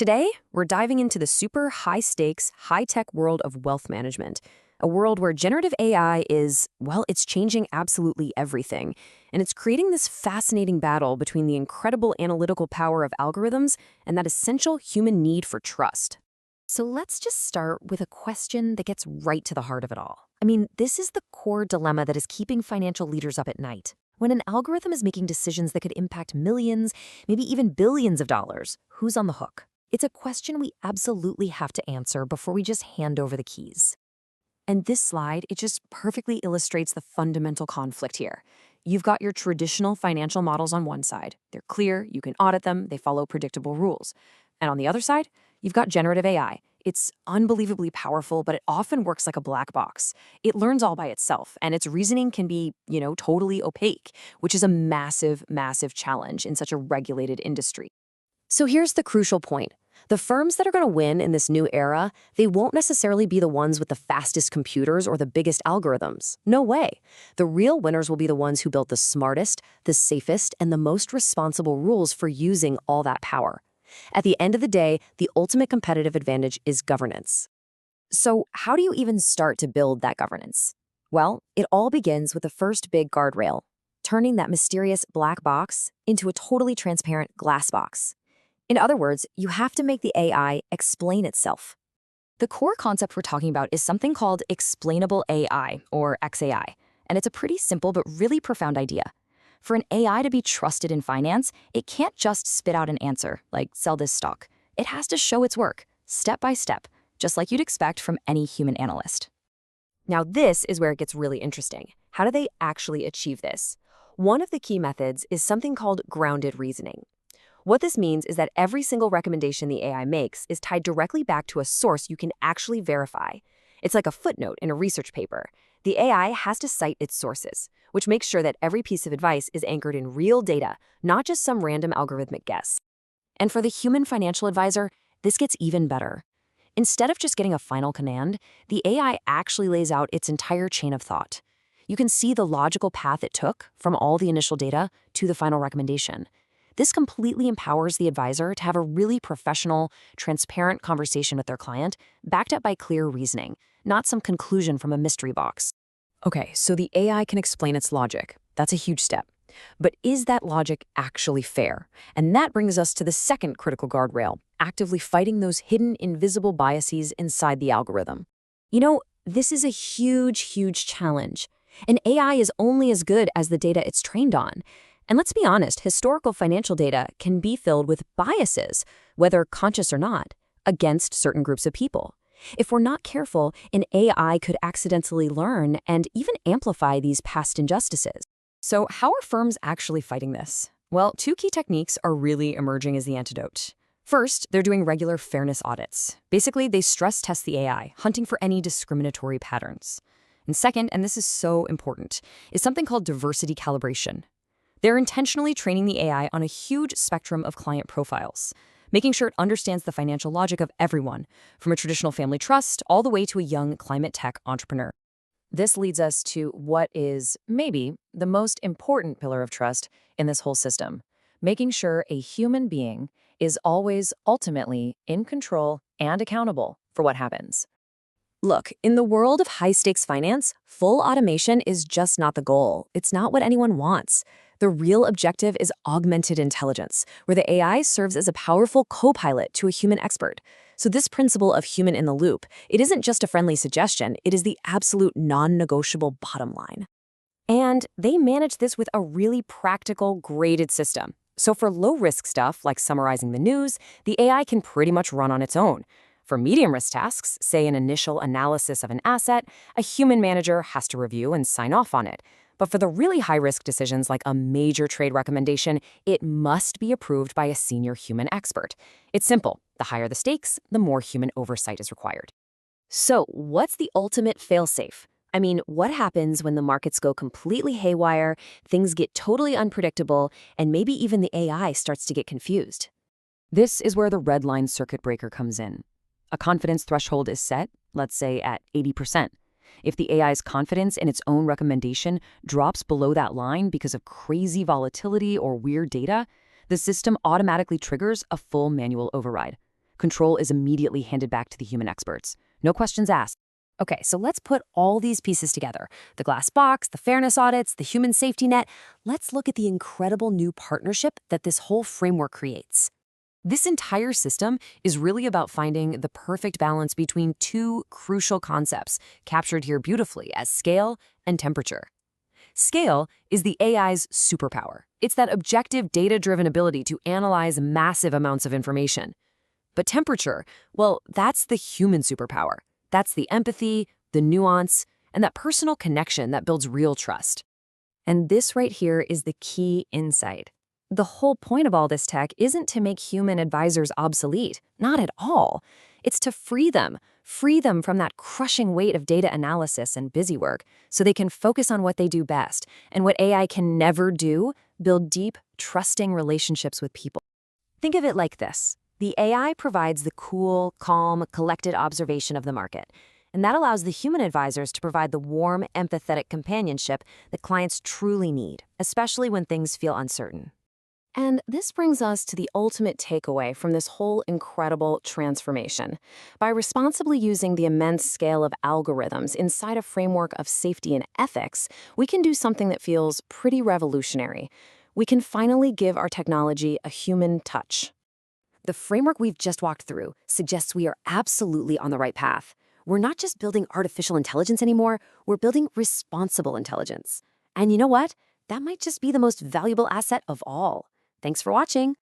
Today, we're diving into the super high-stakes, high-tech world of wealth management, a world where generative AI is, well, it's changing absolutely everything. And it's creating this fascinating battle between the incredible analytical power of algorithms and that essential human need for trust. So let's just start with a question that gets right to the heart of it all. I mean, this is the core dilemma that is keeping financial leaders up at night. When an algorithm is making decisions that could impact millions, maybe even billions of dollars, who's on the hook? It's a question we absolutely have to answer before we just hand over the keys. And this slide, it just perfectly illustrates the fundamental conflict here. You've got your traditional financial models on one side. They're clear, you can audit them, they follow predictable rules. And on the other side, you've got generative AI. It's unbelievably powerful, but it often works like a black box. It learns all by itself, and its reasoning can be, totally opaque, which is a massive, massive challenge in such a regulated industry. So here's the crucial point. The firms that are going to win in this new era, they won't necessarily be the ones with the fastest computers or the biggest algorithms. No way. The real winners will be the ones who built the smartest, the safest, and the most responsible rules for using all that power. At the end of the day, the ultimate competitive advantage is governance. So how do you even start to build that governance? Well, it all begins with the first big guardrail, turning that mysterious black box into a totally transparent glass box. In other words, you have to make the AI explain itself. The core concept we're talking about is something called explainable AI, or XAI, and it's a pretty simple but really profound idea. For an AI to be trusted in finance, it can't just spit out an answer, like sell this stock. It has to show its work, step by step, just like you'd expect from any human analyst. Now this is where it gets really interesting. How do they actually achieve this? One of the key methods is something called grounded reasoning. What this means is that every single recommendation the AI makes is tied directly back to a source you can actually verify. It's like a footnote in a research paper. The AI has to cite its sources, which makes sure that every piece of advice is anchored in real data, not just some random algorithmic guess. And for the human financial advisor, this gets even better. Instead of just getting a final command, the AI actually lays out its entire chain of thought. You can see the logical path it took from all the initial data to the final recommendation. This completely empowers the advisor to have a really professional, transparent conversation with their client, backed up by clear reasoning, not some conclusion from a mystery box. Okay, so the AI can explain its logic. That's a huge step. But is that logic actually fair? And that brings us to the second critical guardrail, actively fighting those hidden, invisible biases inside the algorithm. This is a huge, huge challenge. An AI is only as good as the data it's trained on. And let's be honest, historical financial data can be filled with biases, whether conscious or not, against certain groups of people. If we're not careful, an AI could accidentally learn and even amplify these past injustices. So how are firms actually fighting this? Well, two key techniques are really emerging as the antidote. First, they're doing regular fairness audits. Basically, they stress test the AI, hunting for any discriminatory patterns. And second, and this is so important, is something called diversity calibration. They're intentionally training the AI on a huge spectrum of client profiles, making sure it understands the financial logic of everyone, from a traditional family trust all the way to a young climate tech entrepreneur. This leads us to what is, maybe, the most important pillar of trust in this whole system, making sure a human being is always ultimately in control and accountable for what happens. Look, in the world of high-stakes finance, full automation is just not the goal. It's not what anyone wants. The real objective is augmented intelligence, where the AI serves as a powerful co-pilot to a human expert. So this principle of human in the loop, it isn't just a friendly suggestion, it is the absolute non-negotiable bottom line. And they manage this with a really practical, graded system. So for low-risk stuff, like summarizing the news, the AI can pretty much run on its own. For medium-risk tasks, say an initial analysis of an asset, a human manager has to review and sign off on it. But for the really high-risk decisions like a major trade recommendation, it must be approved by a senior human expert. It's simple. The higher the stakes, the more human oversight is required. So what's the ultimate fail-safe? I mean, what happens when the markets go completely haywire, things get totally unpredictable, and maybe even the AI starts to get confused? This is where the red line circuit breaker comes in. A confidence threshold is set, let's say at 80%. If the AI's confidence in its own recommendation drops below that line because of crazy volatility or weird data, the system automatically triggers a full manual override. control is immediately handed back to the human experts. No questions asked. Okay, so let's put all these pieces together. The glass box, the fairness audits, the human safety net. Let's look at the incredible new partnership that this whole framework creates. This entire system is really about finding the perfect balance between two crucial concepts, captured here beautifully as scale and temperature. Scale is the AI's superpower. It's that objective, data-driven ability to analyze massive amounts of information. But temperature, well, that's the human superpower. That's the empathy, the nuance, and that personal connection that builds real trust. And this right here is the key insight. The whole point of all this tech isn't to make human advisors obsolete, not at all. It's to free them from that crushing weight of data analysis and busy work so they can focus on what they do best and what AI can never do, build deep, trusting relationships with people. Think of it like this. The AI provides the cool, calm, collected observation of the market, and that allows the human advisors to provide the warm, empathetic companionship that clients truly need, especially when things feel uncertain. And this brings us to the ultimate takeaway from this whole incredible transformation. By responsibly using the immense scale of algorithms inside a framework of safety and ethics, we can do something that feels pretty revolutionary. We can finally give our technology a human touch. The framework we've just walked through suggests we are absolutely on the right path. We're not just building artificial intelligence anymore, we're building responsible intelligence. And you know what? That might just be the most valuable asset of all. Thanks for watching.